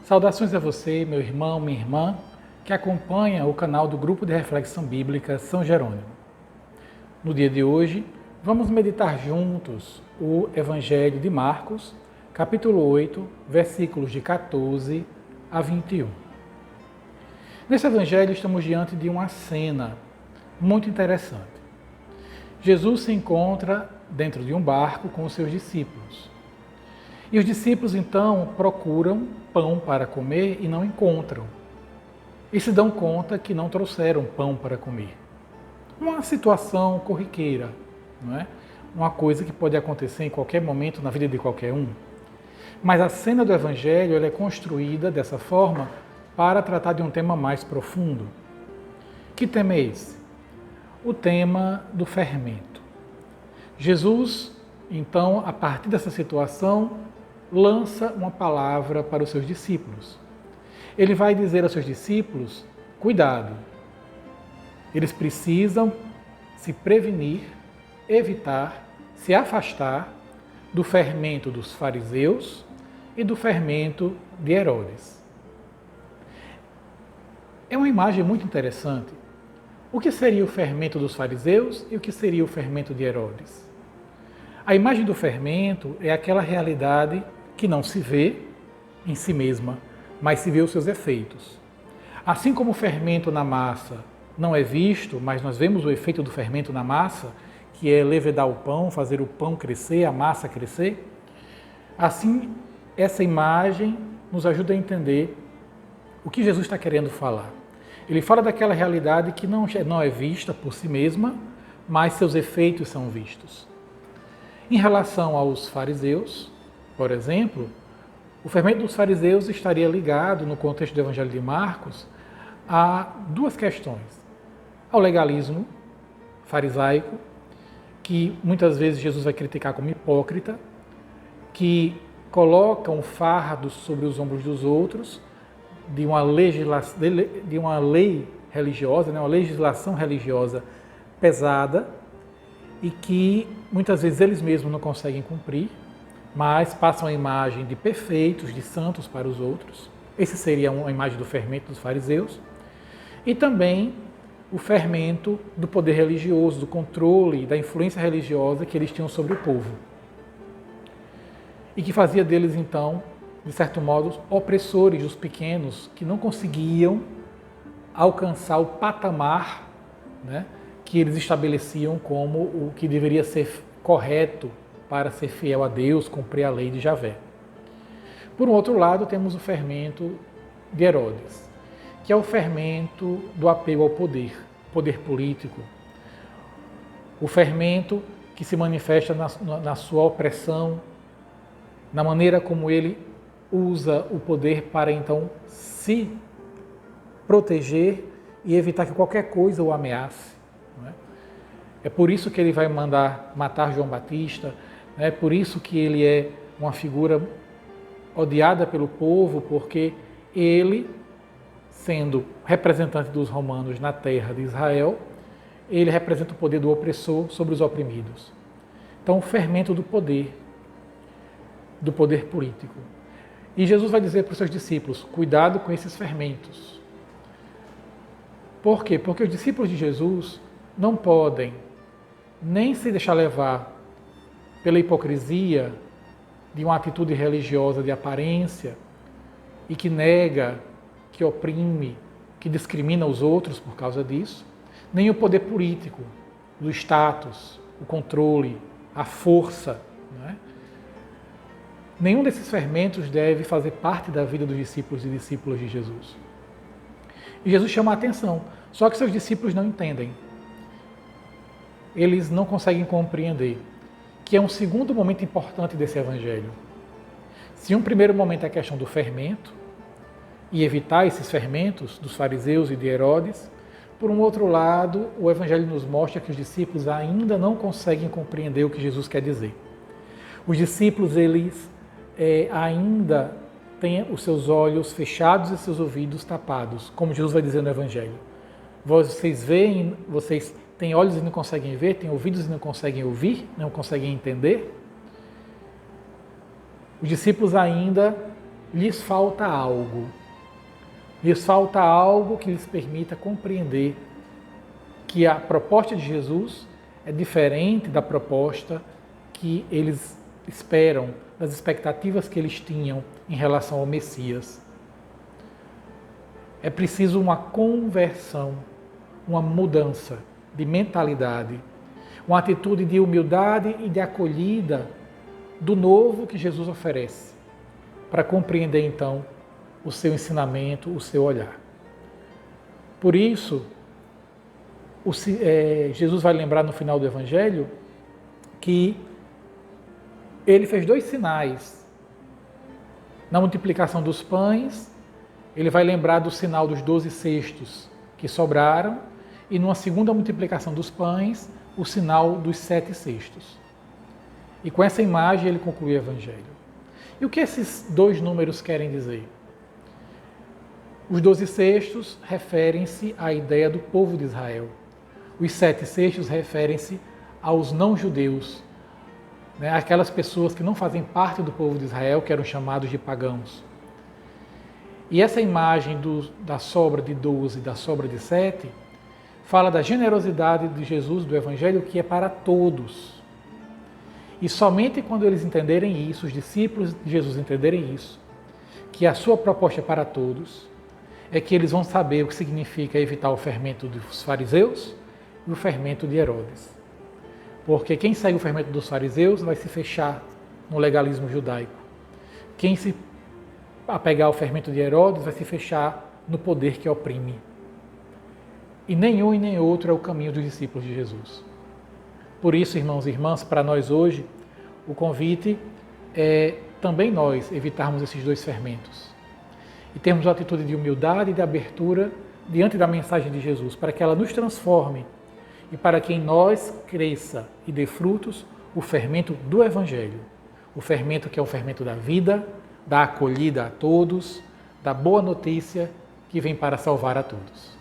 Saudações a você, meu irmão, minha irmã, que acompanha o canal do Grupo de Reflexão Bíblica São Jerônimo. No dia de hoje, vamos meditar juntos o Evangelho de Marcos, capítulo 8, versículos de 14 a 21. Nesse Evangelho, estamos diante de uma cena muito interessante. Jesus se encontra dentro de um barco com os seus discípulos. E os discípulos, então, procuram pão para comer e não encontram. E se dão conta que não trouxeram pão para comer. Uma situação corriqueira, não é? Uma coisa que pode acontecer em qualquer momento na vida de qualquer um. Mas a cena do Evangelho ela é construída dessa forma para tratar de um tema mais profundo. Que tema é esse? O tema do fermento. Jesus, então, a partir dessa situação, lança uma palavra para os seus discípulos. Ele vai dizer aos seus discípulos, cuidado, eles precisam se prevenir, evitar, se afastar do fermento dos fariseus e do fermento de Herodes. É uma imagem muito interessante. O que seria o fermento dos fariseus e o que seria o fermento de Herodes? A imagem do fermento é aquela realidade que não se vê em si mesma, mas se vê os seus efeitos. Assim como o fermento na massa não é visto, mas nós vemos o efeito do fermento na massa, que é levedar o pão, fazer o pão crescer, a massa crescer, assim essa imagem nos ajuda a entender o que Jesus está querendo falar. Ele fala daquela realidade que não é vista por si mesma, mas seus efeitos são vistos. Em relação aos fariseus, por exemplo, o fermento dos fariseus estaria ligado, no contexto do Evangelho de Marcos, a duas questões. Ao legalismo farisaico, que muitas vezes Jesus vai criticar como hipócrita, que coloca um fardo sobre os ombros dos outros, de uma lei religiosa, uma legislação religiosa pesada, e que muitas vezes eles mesmos não conseguem cumprir, mas passam a imagem de perfeitos, de santos para os outros. Esse seria uma imagem do fermento dos fariseus. E também o fermento do poder religioso, do controle, da influência religiosa que eles tinham sobre o povo. E que fazia deles, então, de certo modo, opressores dos pequenos, que não conseguiam alcançar o patamar, né, que eles estabeleciam como o que deveria ser correto para ser fiel a Deus, cumprir a lei de Javé. Por um outro lado, temos o fermento de Herodes, que é o fermento do apego ao poder, poder político. O fermento que se manifesta na sua opressão, na maneira como ele usa o poder para então se proteger e evitar que qualquer coisa o ameace. É por isso que ele vai mandar matar João Batista, é por isso que ele é uma figura odiada pelo povo, porque ele, sendo representante dos romanos na terra de Israel, ele representa o poder do opressor sobre os oprimidos. Então, o fermento do poder político. E Jesus vai dizer para os seus discípulos, cuidado com esses fermentos. Por quê? Porque os discípulos de Jesus não podem nem se deixar levar pela hipocrisia de uma atitude religiosa de aparência e que nega, que oprime, que discrimina os outros por causa disso, nem o poder político, do status, o controle, a força. Não é? Nenhum desses fermentos deve fazer parte da vida dos discípulos e discípulas de Jesus. E Jesus chama a atenção, só que seus discípulos não entendem. Eles não conseguem compreender, que é um segundo momento importante desse Evangelho. Se um primeiro momento é a questão do fermento, e evitar esses fermentos dos fariseus e de Herodes, por um outro lado, o Evangelho nos mostra que os discípulos ainda não conseguem compreender o que Jesus quer dizer. Os discípulos, eles ainda têm os seus olhos fechados e seus ouvidos tapados, como Jesus vai dizer no Evangelho. Vocês veem, vocês têm olhos e não conseguem ver, têm ouvidos e não conseguem ouvir, não conseguem entender. Os discípulos ainda lhes falta algo. Lhes falta algo que lhes permita compreender que a proposta de Jesus é diferente da proposta que eles esperam, das expectativas que eles tinham em relação ao Messias. É preciso uma conversão, uma mudança de mentalidade, uma atitude de humildade e de acolhida do novo que Jesus oferece, para compreender então o seu ensinamento, o seu olhar. Por isso, Jesus vai lembrar no final do Evangelho que ele fez 2 sinais. Na multiplicação dos pães, ele vai lembrar do sinal dos 12 cestos que sobraram, e numa segunda multiplicação dos pães, o sinal dos 7 cestos. E com essa imagem ele conclui o Evangelho. E o que esses 2 números querem dizer? Os 12 cestos referem-se à ideia do povo de Israel. Os 7 cestos referem-se aos não-judeus, né? Aquelas pessoas que não fazem parte do povo de Israel, que eram chamados de pagãos. E essa imagem da sobra de 12 e da sobra de 7 fala da generosidade de Jesus, do Evangelho, que é para todos. E somente quando eles entenderem isso, os discípulos de Jesus entenderem isso, que a sua proposta é para todos, é que eles vão saber o que significa evitar o fermento dos fariseus e o fermento de Herodes. Porque quem segue o fermento dos fariseus vai se fechar no legalismo judaico. Quem se apegar ao fermento de Herodes vai se fechar no poder que oprime. E nenhum e nem outro é o caminho dos discípulos de Jesus. Por isso, irmãos e irmãs, para nós hoje, o convite é também nós evitarmos esses 2 fermentos. E termos uma atitude de humildade e de abertura diante da mensagem de Jesus, para que ela nos transforme e para que em nós cresça e dê frutos o fermento do Evangelho. O fermento que é o fermento da vida, da acolhida a todos, da boa notícia que vem para salvar a todos.